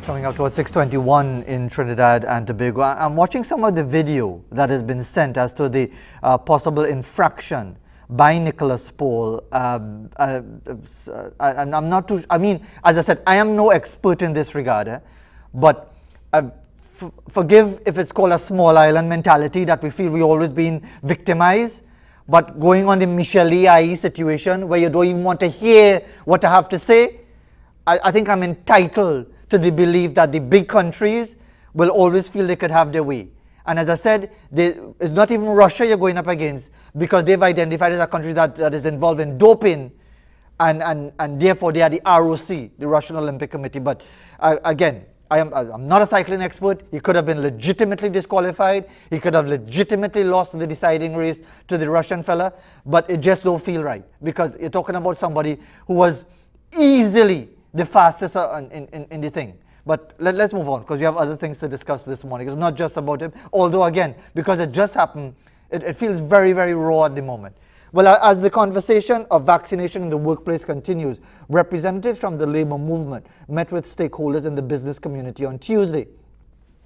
Coming up towards 6:21 in Trinidad and Tobago. I'm watching some of the video that has been sent as to the possible infraction by Nicholas Paul. And I'm not too, I mean, as I said, I am no expert in this regard, but forgive if it's called a small island mentality that we feel we've always been victimized. But going on the Michelle IE situation where you don't even want to hear what I have to say, I think I'm entitled to the belief that the big countries will always feel they could have their way. And as I said, it's not even Russia you're going up against, because they've identified as a country that is involved in doping, and therefore they are the ROC, the Russian Olympic Committee. But again, I'm not a cycling expert. He could have been legitimately disqualified. He could have legitimately lost the deciding race to the Russian fella, but it just don't feel right, because you're talking about somebody who was easily the fastest in the thing. But let's move on, because we have other things to discuss this morning. It's not just about him, although again, because it just happened, it feels very, very raw at the moment. Well, as the conversation of vaccination in the workplace continues, representatives from the labor movement met with stakeholders in the business community on Tuesday.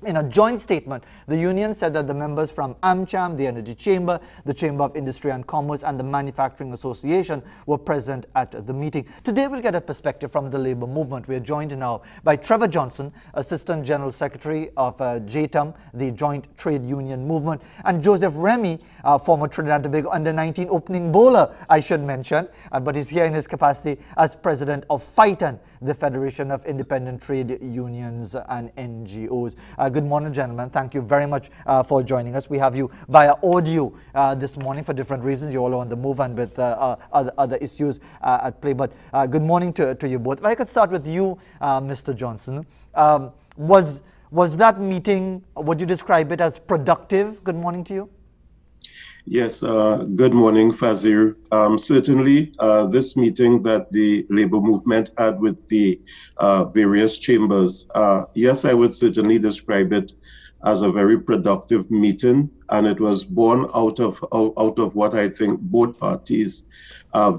In a joint statement, the union said that the members from AmCham, the Energy Chamber, the Chamber of Industry and Commerce, and the Manufacturing Association were present at the meeting. Today, we'll get a perspective from the labor movement. We are joined now by Trevor Johnson, Assistant General Secretary of JTUM, the Joint Trade Union Movement, and Joseph Remy, former Trinidad and Tobago Under-19 opening bowler, I should mention, but he's here in his capacity as President of FITUN, the Federation of Independent Trade Unions and NGOs. Good morning, gentlemen. Thank you very much for joining us. We have you via audio this morning for different reasons. You're all on the move and with other issues at play. But good morning to you both. If I could start with you, Mr. Johnson. Was that meeting, would you describe it as productive? Good morning to you. Yes, good morning, Fazeer. Certainly, this meeting that the labor movement had with the various chambers, yes, I would certainly describe it as a very productive meeting, and it was born out of what I think both parties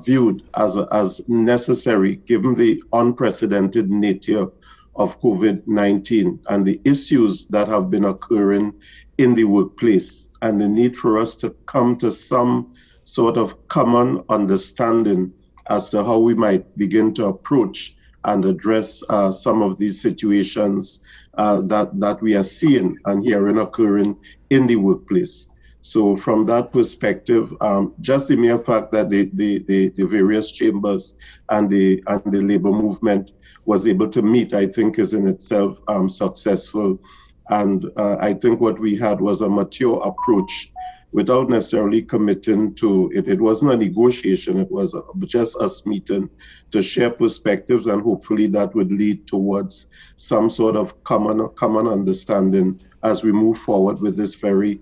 viewed as necessary, given the unprecedented nature of COVID-19 and the issues that have been occurring in the workplace, and the need for us to come to some sort of common understanding as to how we might begin to approach and address some of these situations that we are seeing and hearing occurring in the workplace. So from that perspective, just the mere fact that the various chambers and the labor movement was able to meet, I think, is in itself successful. And I think what we had was a mature approach without necessarily committing to it. It wasn't a negotiation. It was just us meeting to share perspectives, and hopefully that would lead towards some sort of common understanding as we move forward with this very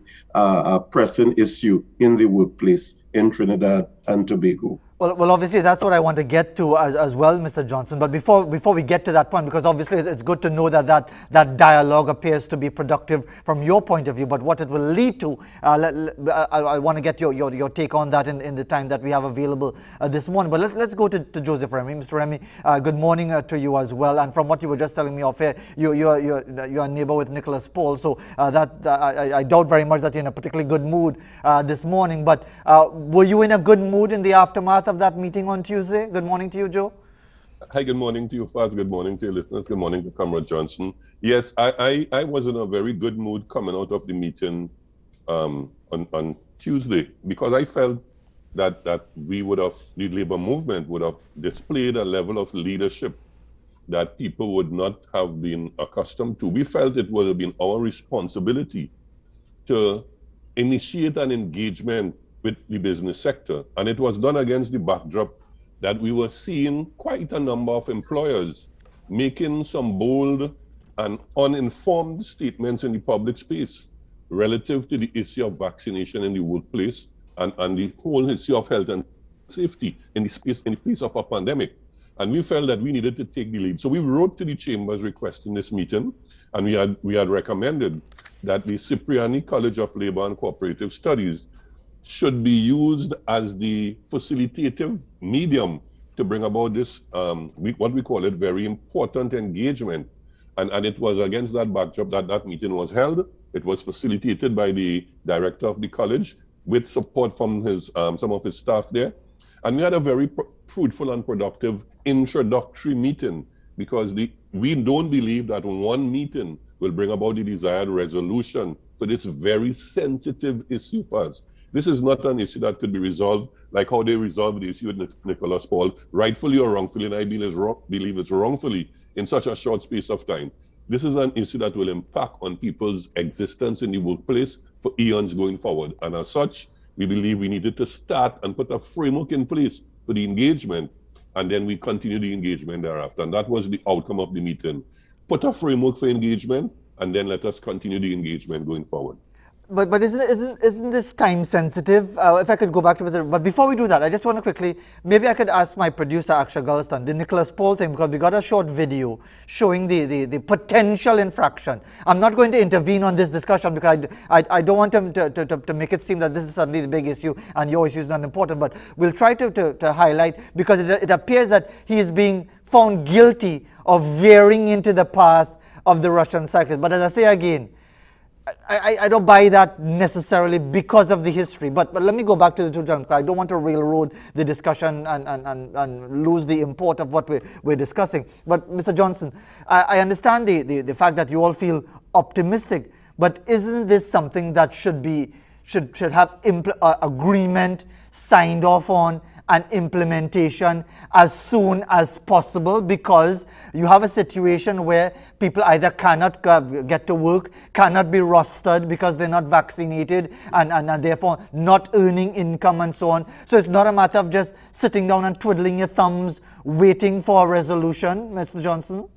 pressing issue in the workplace in Trinidad and Tobago. Well, obviously, that's what I want to get to as well, Mr. Johnson. But before we get to that point, because obviously it's good to know that dialogue appears to be productive from your point of view, but what it will lead to, I want to get your take on that in the time that we have available this morning. But let's go to Joseph Remy. Mr. Remy, good morning to you as well. And from what you were just telling me off air, you're a neighbor with Nicholas Paul, so I doubt very much that you're in a particularly good mood this morning. But were you in a good mood in the aftermath of that meeting on Tuesday? Good morning to you, Joe. Hi, good morning to you, Faz. Good morning to your listeners. Good morning to Comrade Johnson. Yes, I was in a very good mood coming out of the meeting on Tuesday, because I felt that the labor movement would have displayed a level of leadership that people would not have been accustomed to. We felt it would have been our responsibility to initiate an engagement with the business sector. And it was done against the backdrop that we were seeing quite a number of employers making some bold and uninformed statements in the public space relative to the issue of vaccination in the workplace and the whole issue of health and safety in the face of a pandemic. And we felt that we needed to take the lead. So we wrote to the chambers requesting this meeting, and we had recommended that the Cipriani College of Labor and Cooperative Studies should be used as the facilitative medium to bring about this, what we call it, very important engagement And it was against that backdrop that that meeting was held. It was facilitated by the director of the college with support from his some of his staff there. And we had a very fruitful and productive introductory meeting, because we don't believe that one meeting will bring about the desired resolution for this very sensitive issue for us. This is not an issue that could be resolved like how they resolved the issue with Nicholas Paul, rightfully or wrongfully, and I believe it's wrongfully, in such a short space of time. This is an issue that will impact on people's existence in the workplace for eons going forward. And as such, we believe we needed to start and put a framework in place for the engagement, and then we continue the engagement thereafter. And that was the outcome of the meeting. Put a framework for engagement, and then let us continue the engagement going forward. But isn't this time sensitive? If I could go back to Mr. But before we do that, I just want to quickly, maybe I could ask my producer, Akshay Gulstan, the Nicholas Paul thing, because we got a short video showing the potential infraction. I'm not going to intervene on this discussion because I don't want him to make it seem that this is suddenly the big issue and your issue is not important. But we'll try to highlight, because it appears that he is being found guilty of veering into the path of the Russian cyclist. But as I say again, I don't buy that necessarily because of the history. But let me go back to the two gentlemen. I don't want to railroad the discussion and lose the import of what we're discussing. But Mr. Johnson, I understand the fact that you all feel optimistic, but isn't this something that should have agreement signed off on and implementation as soon as possible? Because you have a situation where people either cannot get to work, cannot be rostered because they're not vaccinated, and therefore not earning income and so on. So it's not a matter of just sitting down and twiddling your thumbs waiting for a resolution, Mr. Johnson?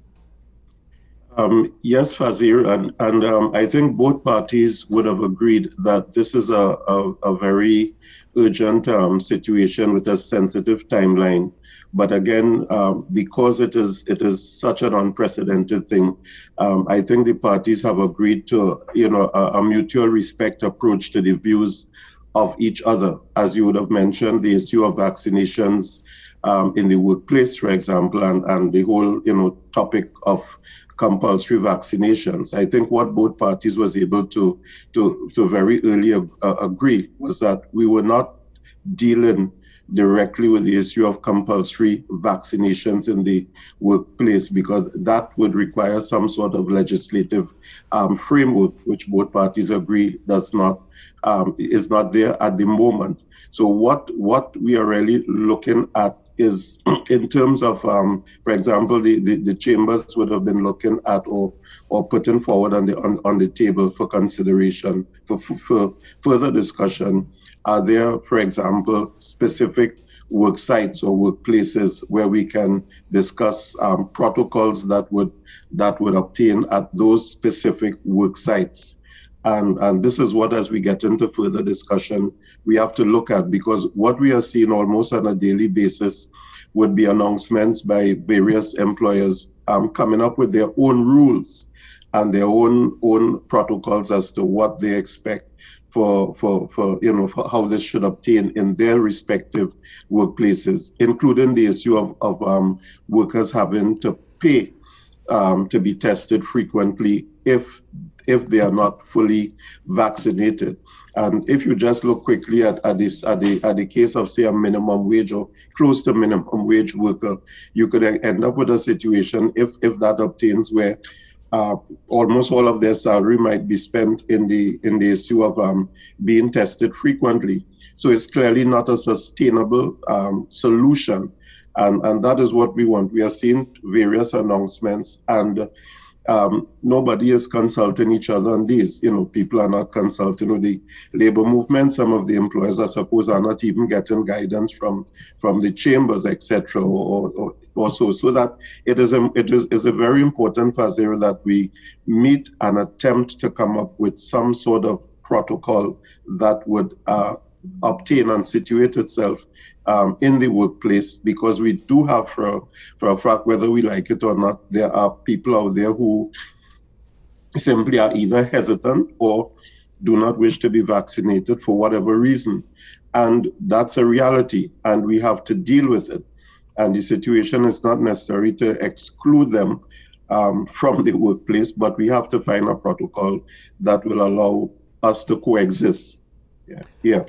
Yes, Fazeer, and I think both parties would have agreed that this is a very urgent situation with a sensitive timeline. But again, because it is such an unprecedented thing, I think the parties have agreed to a mutual respect approach to the views of each other. As you would have mentioned, the issue of vaccinations in the workplace, for example, and the whole topic of compulsory vaccinations. I think what both parties was able to very early agree was that we were not dealing directly with the issue of compulsory vaccinations in the workplace, because that would require some sort of legislative framework, which both parties agree is not there at the moment. So what we are really looking at is, in terms of, for example, the chambers would have been looking at or putting forward on the table for consideration for further discussion. Are there, for example, specific work sites or workplaces where we can discuss protocols that would obtain at those specific work sites? And this is what, as we get into further discussion, we have to look at, because what we are seeing almost on a daily basis would be announcements by various employers coming up with their own rules and their own protocols as to what they expect for how this should obtain in their respective workplaces, including the issue of workers having to pay to be tested frequently if they are not fully vaccinated. And if you just look quickly at the case of, say, a minimum wage or close to minimum wage worker, you could end up with a situation, if that obtains, where almost all of their salary might be spent in the issue of being tested frequently. So it's clearly not a sustainable solution, and that is what we want. We are seeing various announcements, and nobody is consulting each other on these. People are not consulting with the labor movement. Some of the employers, I suppose, are not even getting guidance from the chambers, etc. or so. So that it is a very important, Fazeer, that we meet and attempt to come up with some sort of protocol that would obtain and situate itself in the workplace, because we do have, for a fact, whether we like it or not, there are people out there who simply are either hesitant or do not wish to be vaccinated for whatever reason. And that's a reality, and we have to deal with it. And the situation is not necessary to exclude them from the workplace, but we have to find a protocol that will allow us to coexist. Yeah.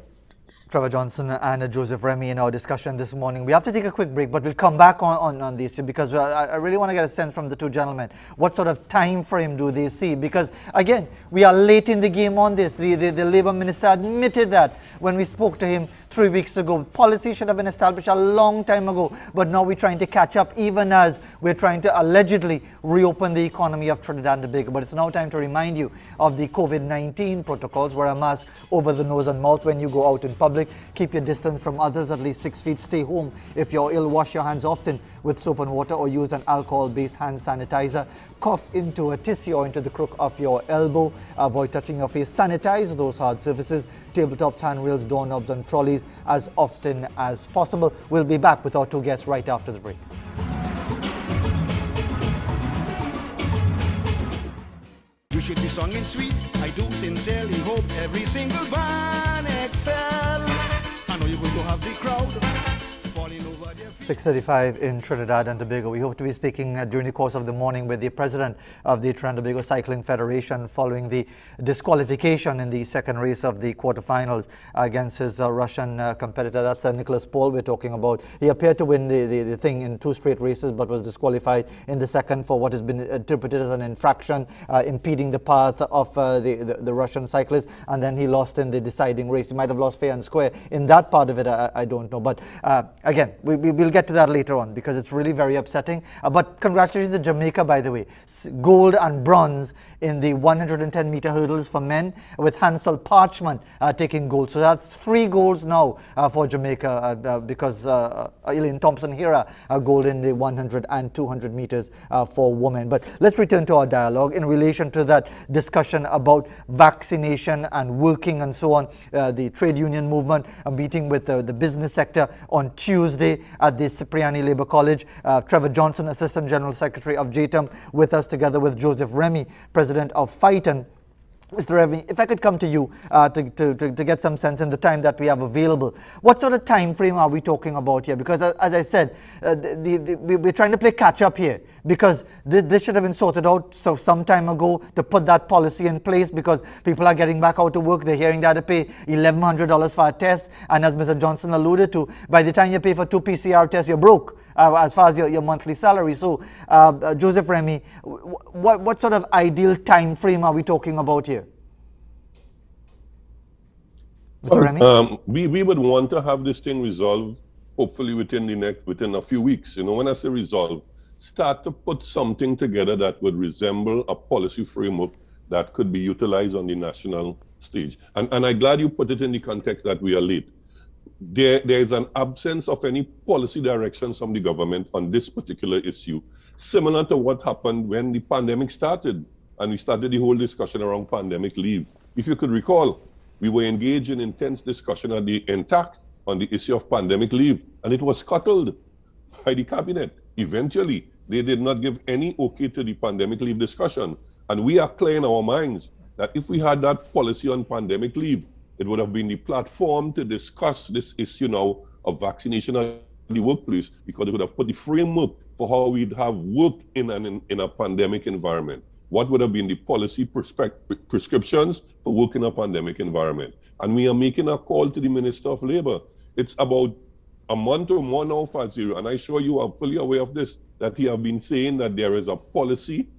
Trevor Johnson and Joseph Remy in our discussion this morning. We have to take a quick break, but we'll come back on these two because I really want to get a sense from the two gentlemen. What sort of time frame do they see? Because again, we are late in the game on this. The Labour Minister admitted that when we spoke to him 3 weeks ago. Policy should have been established a long time ago, but now we're trying to catch up even as we're trying to allegedly reopen the economy of Trinidad and Tobago. But it's now time to remind you of the COVID-19 protocols. Wear a mask over the nose and mouth when you go out in public. Keep your distance from others at least 6 feet. Stay home. If you're ill, wash your hands often with soap and water or use an alcohol-based hand sanitizer. Cough into a tissue or into the crook of your elbow. Avoid touching your face. Sanitize those hard surfaces, tabletops, handrails, doorknobs and trolleys as often as possible. We'll be back with our two guests right after the break. You should be strong and sweet. I do sincerely hope every single one excel. I know you're going to have the crowd falling over their feet. 6:35 in Trinidad and Tobago. We hope to be speaking during the course of the morning with the president of the Trinidad and Tobago Cycling Federation following the disqualification in the second race of the quarterfinals against his Russian competitor. That's Nicholas Paul we're talking about. He appeared to win the thing in 2 straight races but was disqualified in the second for what has been interpreted as an infraction impeding the path of the Russian cyclist, and then he lost in the deciding race. He might have lost fair and square in that part of it, I don't know, but again, we'll get to that later on because it's really very upsetting. But congratulations to Jamaica, by the way. Gold and bronze in the 110-meter hurdles for men, with Hansel Parchment taking gold. So that's 3 golds now for Jamaica because Elaine Thompson-Hera gold in the 100 and 200 meters for women. But let's return to our dialogue in relation to that discussion about vaccination and working and so on. The trade union movement, a meeting with the business sector on Tuesday at the Cipriani Labour College. Trevor Johnson, Assistant General Secretary of JTUM, with us together with Joseph Remy, President of FITUN. Mr. Remy, if I could come to you to get some sense in the time that we have available, what sort of time frame are we talking about here? Because as I said, we're trying to play catch up here because this should have been sorted out some time ago to put that policy in place because people are getting back out to work. They're hearing that they pay $1,100 for a test, and as Mr. Johnson alluded to, by the time you pay for 2 PCR tests, you're broke. As far as your monthly salary. So, Joseph Remy, what sort of ideal time frame are we talking about here? Mr. Remy? We would want to have this thing resolved, hopefully within a few weeks. You know, when I say resolve, start to put something together that would resemble a policy framework that could be utilized on the national stage. And I'm glad you put it in the context that we are late. There is an absence of any policy directions from the government on this particular issue, similar to what happened when the pandemic started and we started the whole discussion around pandemic leave. If you could recall, we were engaged in intense discussion at the NTAC on the issue of pandemic leave, and it was scuttled by the cabinet. Eventually, they did not give any okay to the pandemic leave discussion, and we are clear in our minds that if we had that policy on pandemic leave, it would have been the platform to discuss this issue now of vaccination at the workplace, because it would have put the framework for how we'd have worked in a pandemic environment. What would have been the policy prescriptions for work in a pandemic environment? And we are making a call to the Minister of Labour. It's about a month or more now, Fazeer, and I'm sure you are fully aware of this, that he have been saying that there is a policy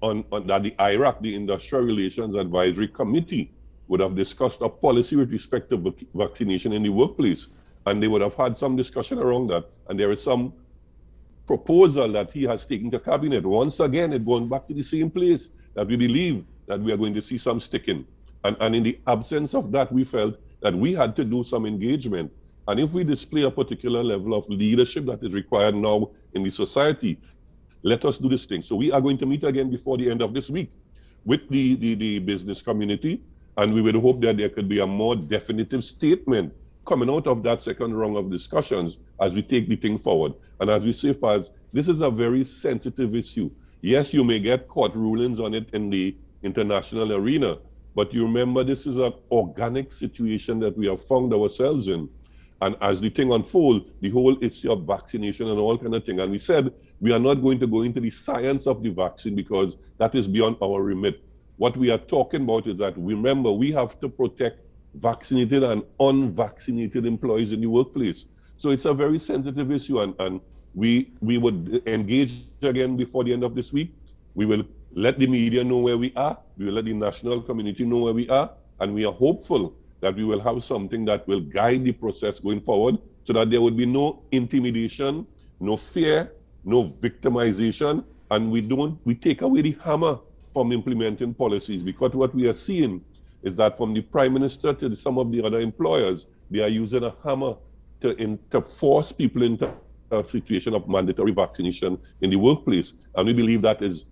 on that the IRAC, the Industrial Relations Advisory Committee, would have discussed a policy with respect to vaccination in the workplace, and they would have had some discussion around that, and there is some proposal that he has taken to cabinet. Once again, it going back to the same place that we believe that we are going to see some sticking, and in the absence of that, we felt that we had to do some engagement, and if we display a particular level of leadership that is required now in the society, let us do this thing. So we are going to meet again before the end of this week with the business community, and we would hope that there could be a more definitive statement coming out of that second round of discussions as we take the thing forward. And as we say, Faz, this is a very sensitive issue. Yes, you may get court rulings on it in the international arena, but you remember this is an organic situation that we have found ourselves in. And as the thing unfolds, the whole issue of vaccination and all kind of thing, and we said We are not going to go into the science of the vaccine because that is beyond our remit. What we are talking about is that, remember, we have to protect vaccinated and unvaccinated employees in the workplace. So it's a very sensitive issue, and we would engage again before the end of this week. We will let the media know where we are. We will let the national community know where we are. And we are hopeful that we will have something that will guide the process going forward so that there would be no intimidation, no fear, no victimization, and we take away the hammer from implementing policies. Because what we are seeing is that from the Prime Minister to some of the other employers, they are using a hammer to force people into a situation of mandatory vaccination in the workplace. And we believe that is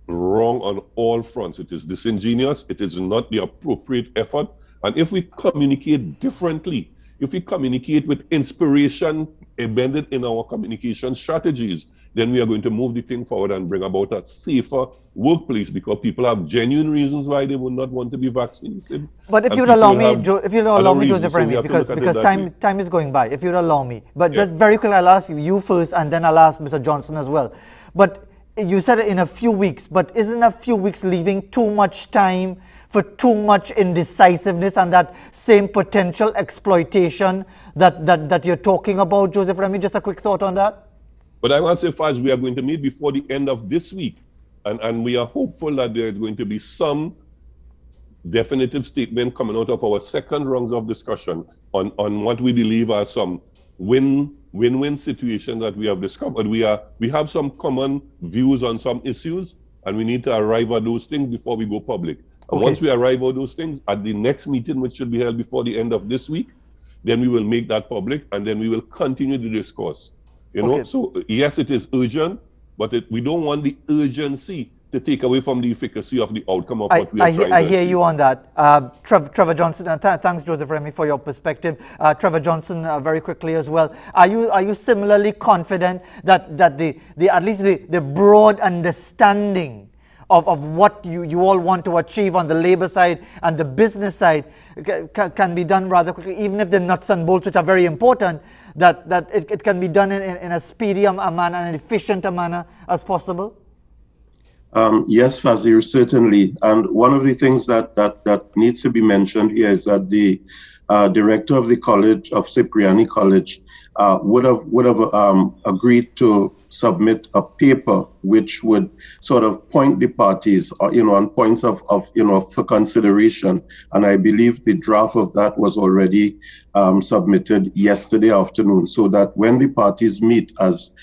wrong on all fronts. It is disingenuous. It is not the appropriate effort. And if we communicate differently, if we communicate with inspiration embedded in our communication strategies, then we are going to move the thing forward and bring about a safer workplace, because people have genuine reasons why they would not want to be vaccinated. But if you'd allow me, Joseph Remy, because time is going by, if you'd allow me. But just very quickly, I'll ask you first, and then I'll ask Mr. Johnson as well. But you said it in a few weeks, but isn't a few weeks leaving too much time for too much indecisiveness and that same potential exploitation that you're talking about, Joseph Remy? Just a quick thought on that. But I want to say first, we are going to meet before the end of this week, and we are hopeful that there is going to be some definitive statement coming out of our second rounds of discussion on what we believe are some win-win situations that we have discovered. We have some common views on some issues, and we need to arrive at those things before we go public. And once we arrive at those things, at the next meeting, which should be held before the end of this week, then we will make that public, and then we will continue the discourse. You know, so yes, it is urgent, but we don't want the urgency to take away from the efficacy of the outcome of what we are trying to achieve. I hear you on that. Trevor Johnson, and thanks, Joseph Remy, for your perspective. Trevor Johnson, very quickly as well. Are you similarly confident that at least the broad understanding of what you all want to achieve on the labor side and the business side can be done rather quickly, even if the nuts and bolts, which are very important, that it can be done in a speedy manner and efficient a manner as possible? Yes, Fazeer, certainly. And one of the things that needs to be mentioned here is that the director of the college, of Cipriani College, would have agreed to submit a paper which would sort of point the parties, on points of for consideration. And I believe the draft of that was already submitted yesterday afternoon, so that when the parties meet, as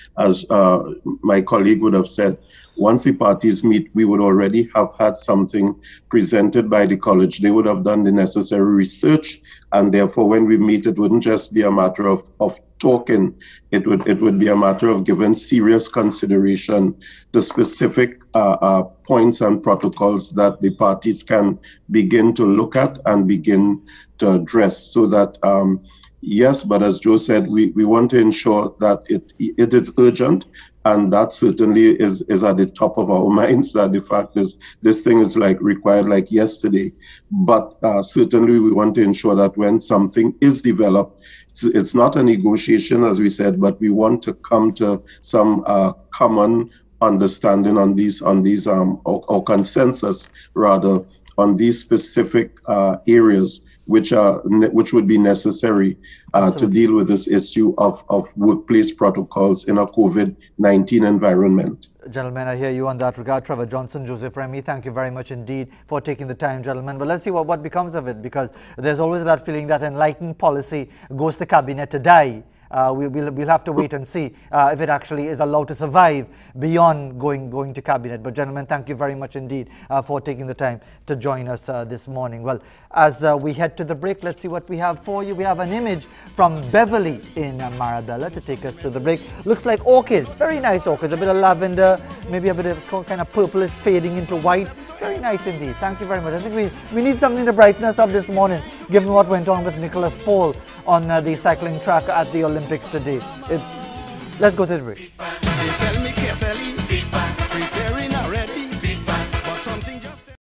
my colleague would have said, once the parties meet, we would already have had something presented by the college. They would have done the necessary research, and therefore when we meet, it wouldn't just be a matter of talking. It would be a matter of giving serious consideration to specific points and protocols that the parties can begin to look at and begin to address, so that yes, but as Joe said, we want to ensure that it is urgent. And that certainly is at the top of our minds, that the fact is this thing is required like yesterday. But certainly we want to ensure that when something is developed, it's not a negotiation, as we said, but we want to come to some common understanding on these or consensus rather on these specific areas which would be necessary to deal with this issue of workplace protocols in a COVID-19 environment. Gentlemen, I hear you on that regard. Trevor Johnson, Joseph Remy, thank you very much indeed for taking the time, gentlemen. But let's see what becomes of it, because there's always that feeling that enlightened policy goes to cabinet to die. We'll have to wait and see if it actually is allowed to survive beyond going to cabinet. But gentlemen, thank you very much indeed for taking the time to join us this morning. Well, as we head to the break, let's see what we have for you. We have an image from Beverly in Marabella to take us to the break. Looks like orchids, very nice orchids, a bit of lavender, maybe a bit of kind of purplish fading into white. Very nice indeed. Thank you very much. I think we need something to brighten us up this morning, given what went on with Nicholas Paul on the cycling track at the Olympics today. Let's go to the break.